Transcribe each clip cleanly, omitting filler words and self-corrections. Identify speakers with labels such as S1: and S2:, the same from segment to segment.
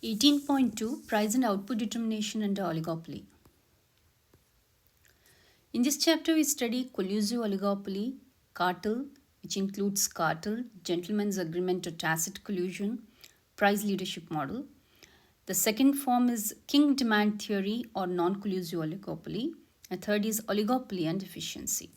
S1: 18.2 Price and Output Determination under Oligopoly. In this chapter, we study collusive oligopoly, cartel, which includes cartel, gentleman's agreement or tacit collusion, price leadership model. The second form is Kinked demand theory or non-collusive oligopoly. The third is oligopoly and efficiency.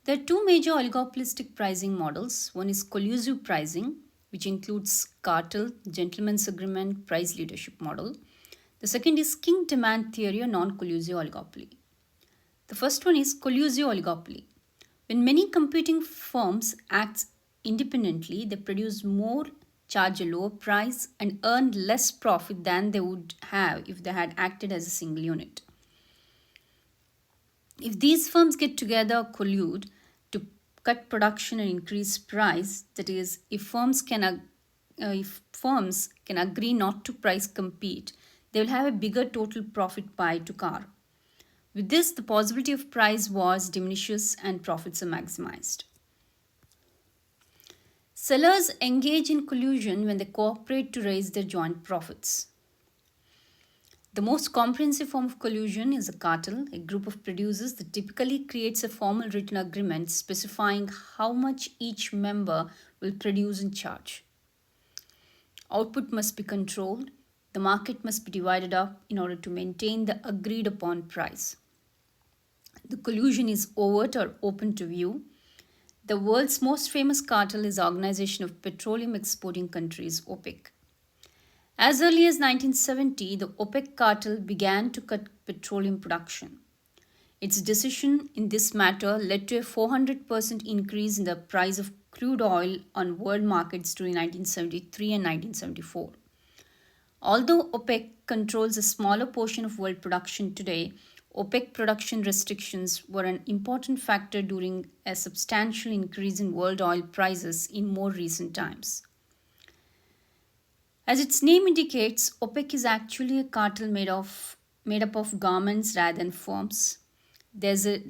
S1: There are two major oligopolistic pricing models. One is collusive pricing, which includes cartel, gentleman's agreement, price leadership model. The second is Kinked demand theory or non-collusive oligopoly. The first one is collusive oligopoly. When many competing firms act independently, they produce more, charge a lower price, and earn less profit than they would have if they had acted as a single unit. If these firms get together or collude to cut production and increase price, that is, if firms can agree not to price compete, they will have a bigger total profit pie to carve. With this, the possibility of price wars diminishes and profits are maximized. Sellers engage in collusion when they cooperate to raise their joint profits. The most comprehensive form of collusion is a cartel, a group of producers that typically creates a formal written agreement specifying how much each member will produce and charge. Output must be controlled. The market must be divided up in order to maintain the agreed upon price. The collusion is overt or open to view. The world's most famous cartel is the Organization of Petroleum Exporting Countries, OPEC. As early as 1970, the OPEC cartel began to cut petroleum production. Its decision in this matter led to a 400% increase in the price of crude oil on world markets during 1973 and 1974. Although OPEC controls a smaller portion of world production today, OPEC production restrictions were an important factor during a substantial increase in world oil prices in more recent times. As its name indicates, OPEC is actually a cartel made up of governments rather than firms. There's a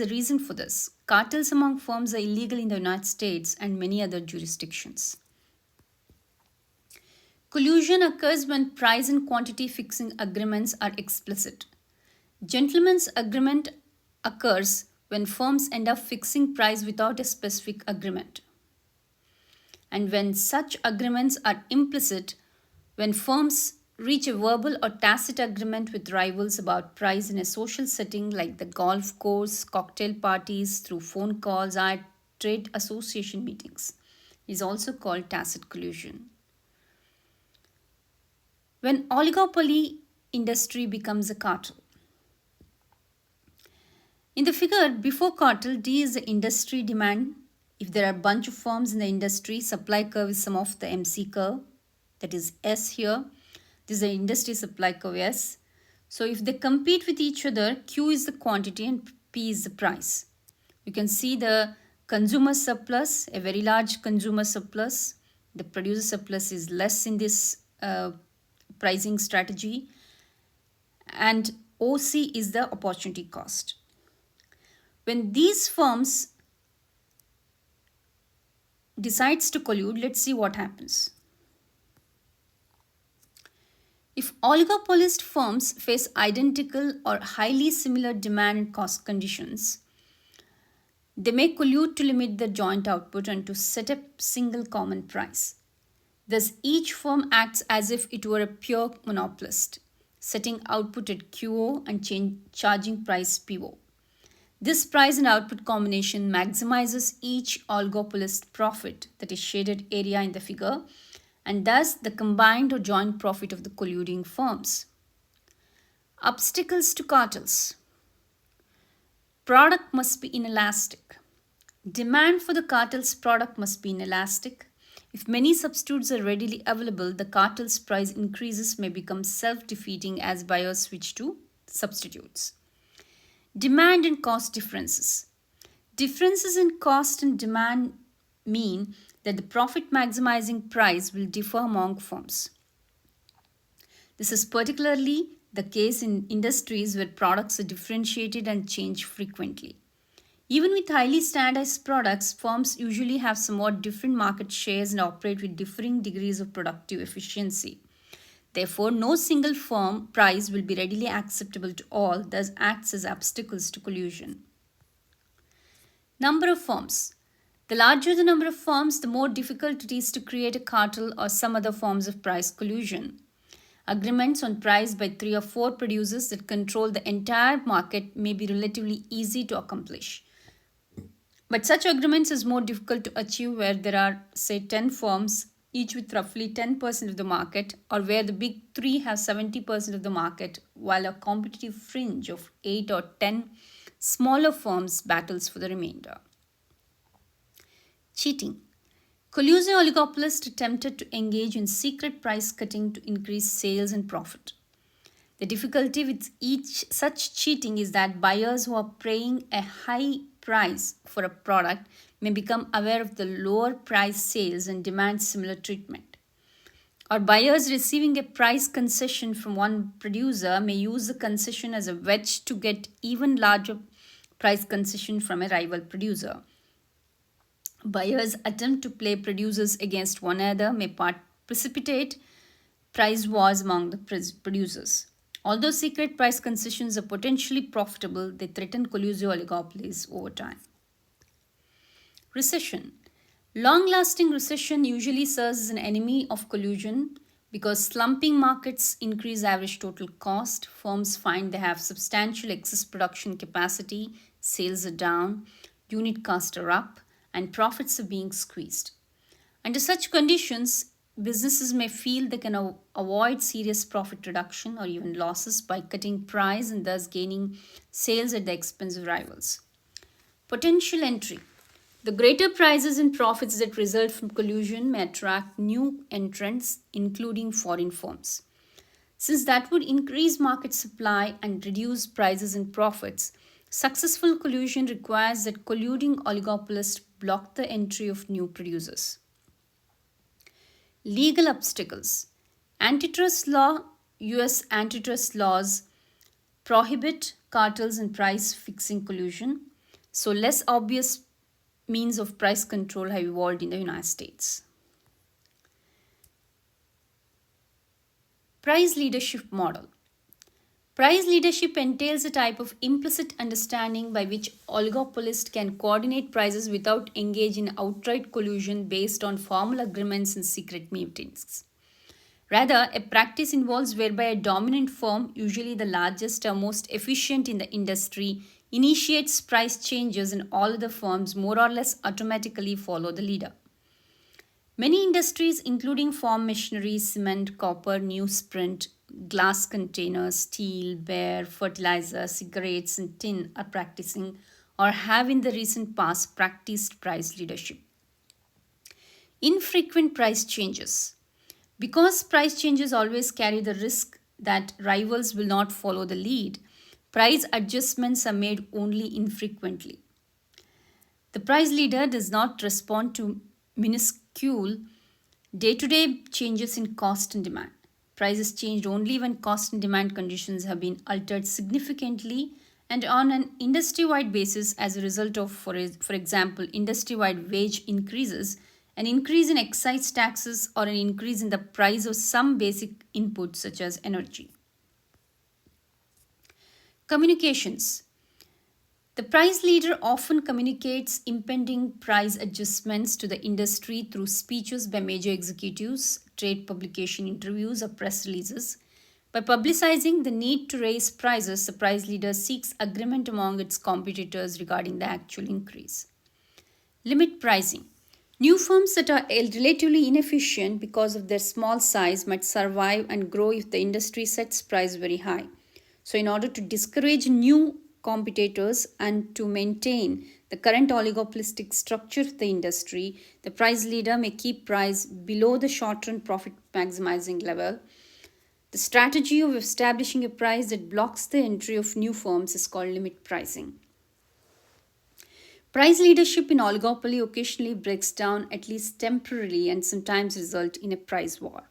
S1: reason for this. Cartels among firms are illegal in the United States and many other jurisdictions. Collusion occurs when price and quantity fixing agreements are explicit. Gentleman's agreement occurs when firms end up fixing price without a specific agreement. And when such agreements are implicit, when firms reach a verbal or tacit agreement with rivals about price in a social setting like the golf course, cocktail parties, through phone calls, or trade association meetings, is also called tacit collusion. When oligopoly industry becomes a cartel. In the figure before cartel, D is the industry demand. If there are a bunch of firms in the industry, supply curve is sum of the MC curve, that is S here. This is the industry supply curve S. So if they compete with each other, Q is the quantity and P is the price. You can see the consumer surplus, a very large consumer surplus. The producer surplus is less in this pricing strategy. And OC is the opportunity cost. When these firms decides to collude, let's see what happens. If oligopolist firms face identical or highly similar demand and cost conditions, they may collude to limit their joint output and to set a single common price. Thus, each firm acts as if it were a pure monopolist, setting output at QO and charging price PO. This price and output combination maximizes each oligopolist profit, that is shaded area in the figure, and thus the combined or joint profit of the colluding firms. Obstacles to cartels. Product must be inelastic. Demand for the cartel's product must be inelastic. If many substitutes are readily available, the cartel's price increases may become self-defeating as buyers switch to substitutes. Demand and cost differences. Differences in cost and demand mean that the profit maximizing price will differ among firms. This is particularly the case in industries where products are differentiated and change frequently. Even with highly standardized products, firms usually have somewhat different market shares and operate with differing degrees of productive efficiency. Therefore, no single firm price will be readily acceptable to all, thus acts as obstacles to collusion. Number of firms. The larger the number of firms, the more difficult it is to create a cartel or some other forms of price collusion. Agreements on price by 3 or 4 producers that control the entire market may be relatively easy to accomplish. But such agreements is more difficult to achieve where there are, say, 10 firms, each with roughly 10% of the market, or where the big three have 70% of the market, while a competitive fringe of 8 or 10 smaller firms battles for the remainder. Cheating. Collusive oligopolists attempted to engage in secret price cutting to increase sales and profit. The difficulty with each such cheating is that buyers who are paying a high price for a product may become aware of the lower price sales and demand similar treatment. Or buyers receiving a price concession from one producer may use the concession as a wedge to get even larger price concession from a rival producer. Buyers attempt to play producers against one another may precipitate price wars among the producers. Although secret price concessions are potentially profitable, they threaten collusive oligopolies over time. Recession. Long lasting recession usually serves as an enemy of collusion because slumping markets increase average total cost, firms find they have substantial excess production capacity, sales are down, unit costs are up, and profits are being squeezed. Under such conditions, businesses may feel they can avoid serious profit reduction or even losses by cutting price and thus gaining sales at the expense of rivals. Potential entry. The greater prices and profits that result from collusion may attract new entrants, including foreign firms. Since that would increase market supply and reduce prices and profits, successful collusion requires that colluding oligopolists block the entry of new producers. Legal obstacles. Antitrust law, US antitrust laws prohibit cartels and price fixing collusion, so less obvious means of price control have evolved in the United States. Price leadership model. Price leadership entails a type of implicit understanding by which oligopolists can coordinate prices without engaging in outright collusion based on formal agreements and secret meetings. Rather, a practice involves whereby a dominant firm, usually the largest or most efficient in the industry, initiates price changes and all other firms more or less automatically follow the leader. Many industries, including farm machinery, cement, copper, newsprint, glass containers, steel, beer, fertilizer, cigarettes, and tin, are practicing or have in the recent past practiced price leadership. Infrequent price changes. Because price changes always carry the risk that rivals will not follow the lead, price adjustments are made only infrequently. The price leader does not respond to minuscule day-to-day changes in cost and demand. Prices changed only when cost and demand conditions have been altered significantly and on an industry-wide basis as a result of, for example, industry-wide wage increases, an increase in excise taxes, or an increase in the price of some basic inputs such as energy. Communications. The price leader often communicates impending price adjustments to the industry through speeches by major executives, trade publication interviews, or press releases. By publicizing the need to raise prices, the price leader seeks agreement among its competitors regarding the actual increase. Limit pricing. New firms that are relatively inefficient because of their small size might survive and grow if the industry sets price very high. So, in order to discourage new competitors and to maintain the current oligopolistic structure of the industry, the price leader may keep price below the short-run profit maximizing level. The strategy of establishing a price that blocks the entry of new firms is called limit pricing. Price leadership in oligopoly occasionally breaks down, at least temporarily, and sometimes result in a price war.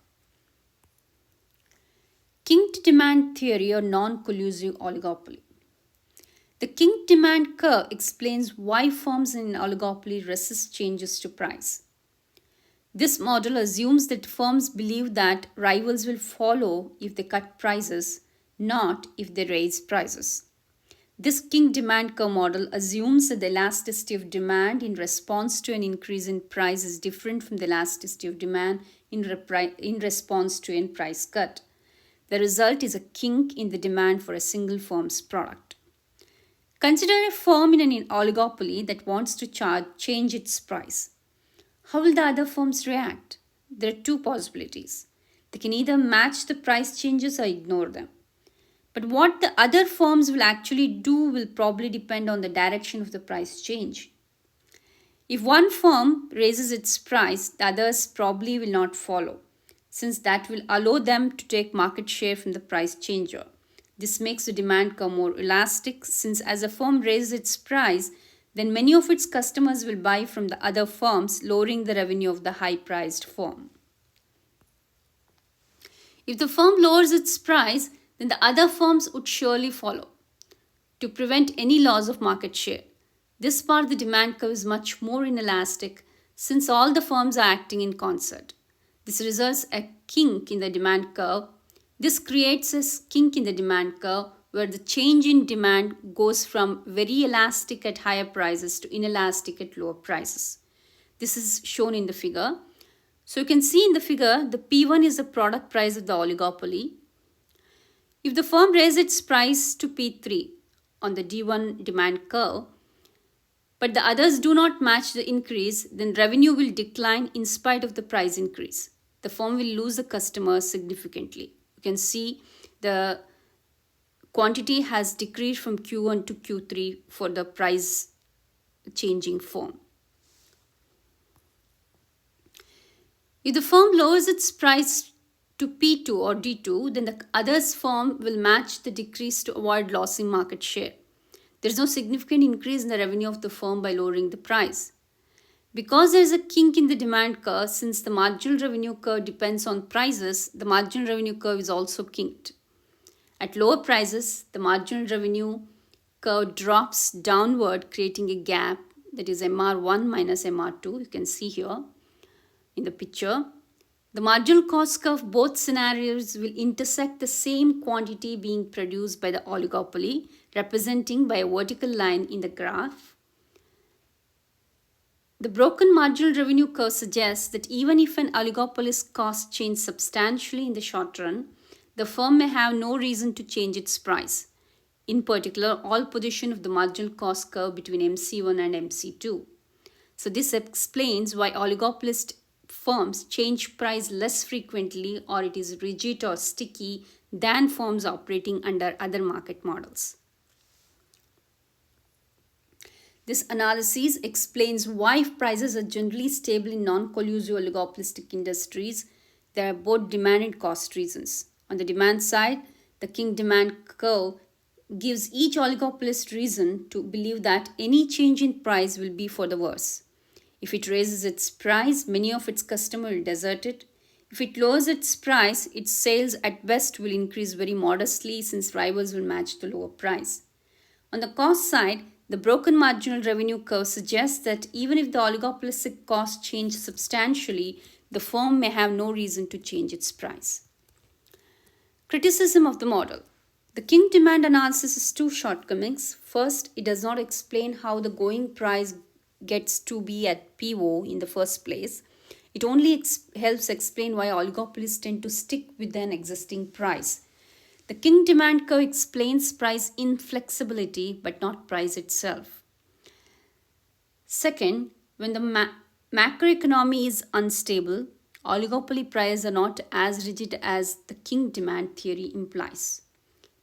S1: Kinked demand theory or non-collusive oligopoly. The Kinked demand curve explains why firms in an oligopoly resist changes to price. This model assumes that firms believe that rivals will follow if they cut prices, not if they raise prices. This Kinked demand curve model assumes that the elasticity of demand in response to an increase in price is different from the elasticity of demand in response to a price cut. The result is a kink in the demand for a single firm's product. Consider a firm in an oligopoly that wants to change its price. How will the other firms react? There are two possibilities. They can either match the price changes or ignore them. But what the other firms will actually do will probably depend on the direction of the price change. If one firm raises its price, the others probably will not follow, since that will allow them to take market share from the price changer. This makes the demand curve more elastic, since as a firm raises its price, then many of its customers will buy from the other firms, lowering the revenue of the high-priced firm. If the firm lowers its price, then the other firms would surely follow to prevent any loss of market share. This part of the demand curve is much more inelastic since all the firms are acting in concert. This results in a kink in the demand curve. This creates a kink in the demand curve where the change in demand goes from very elastic at higher prices to inelastic at lower prices. This is shown in the figure. So you can see in the figure, the P1 is the product price of the oligopoly. If the firm raises its price to P3 on the D1 demand curve, but the others do not match the increase, then revenue will decline in spite of the price increase. The firm will lose the customers significantly. You can see the quantity has decreased from Q1 to Q3 for the price changing firm. If the firm lowers its price to P2 or D2, then the others firm will match the decrease to avoid losing market share. There is no significant increase in the revenue of the firm by lowering the price. Because there is a kink in the demand curve, since the marginal revenue curve depends on prices, the marginal revenue curve is also kinked. At lower prices, the marginal revenue curve drops downward, creating a gap that is MR1 minus MR2. You can see here in the picture. The marginal cost curve, both scenarios will intersect the same quantity being produced by the oligopoly, representing by a vertical line in the graph. The broken marginal revenue curve suggests that even if an oligopoly's costs change substantially in the short run, the firm may have no reason to change its price. In particular, all position of the marginal cost curve between MC1 and MC2. So this explains why oligopolistic firms change price less frequently, or it is rigid or sticky than firms operating under other market models. This analysis explains why prices are generally stable in non-collusive oligopolistic industries. There are both demand and cost reasons. On the demand side, the Kinked demand curve gives each oligopolist reason to believe that any change in price will be for the worse. If it raises its price, many of its customers will desert it. If it lowers its price, its sales at best will increase very modestly since rivals will match the lower price. On the cost side, the broken marginal revenue curve suggests that even if the oligopolistic costs change substantially, the firm may have no reason to change its price. Criticism of the model. The Kinked demand analysis has two shortcomings. First, it does not explain how the going price gets to be at PO in the first place. It only helps explain why oligopolies tend to stick with an existing price. The Kinked demand curve explains price inflexibility but not price itself. Second, when the macroeconomy is unstable, oligopoly prices are not as rigid as the Kinked demand theory implies.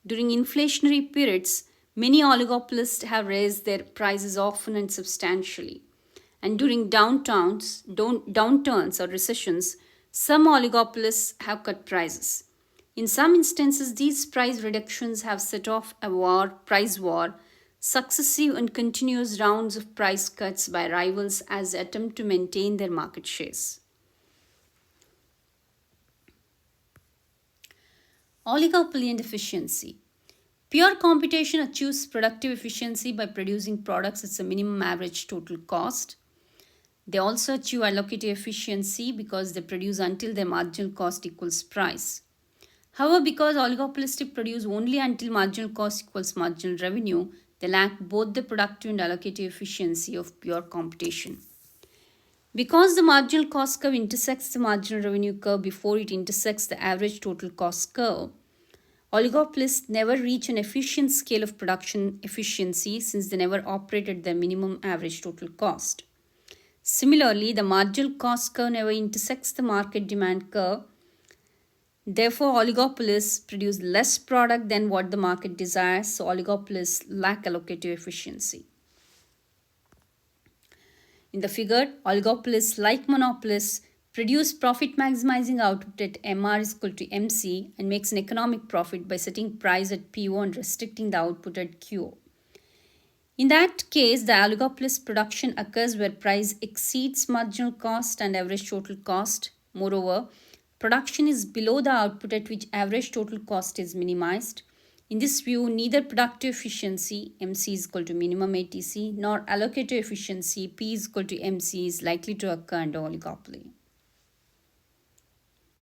S1: During inflationary periods, many oligopolists have raised their prices often and substantially. And during downturns or recessions, some oligopolists have cut prices. In some instances, these price reductions have set off a price war, successive and continuous rounds of price cuts by rivals as they attempt to maintain their market shares. Oligopoly and efficiency. Pure competition achieves productive efficiency by producing products at the minimum average total cost. They also achieve allocative efficiency because they produce until their marginal cost equals price. However, because oligopolistic produce only until marginal cost equals marginal revenue, they lack both the productive and allocative efficiency of pure competition. Because the marginal cost curve intersects the marginal revenue curve before it intersects the average total cost curve, oligopolists never reach an efficient scale of production efficiency since they never operate at their minimum average total cost. Similarly, the marginal cost curve never intersects the market demand curve. Therefore, oligopolists produce less product than what the market desires, so oligopolists lack allocative efficiency. In the figure, oligopolists, like monopolists, produce profit maximizing output at MR is equal to MC and makes an economic profit by setting price at PO and restricting the output at QO. In that case, the oligopolist production occurs where price exceeds marginal cost and average total cost. Moreover, production is below the output at which average total cost is minimized. In this view, neither productive efficiency, MC is equal to minimum ATC, nor allocative efficiency, P is equal to MC, is likely to occur under oligopoly.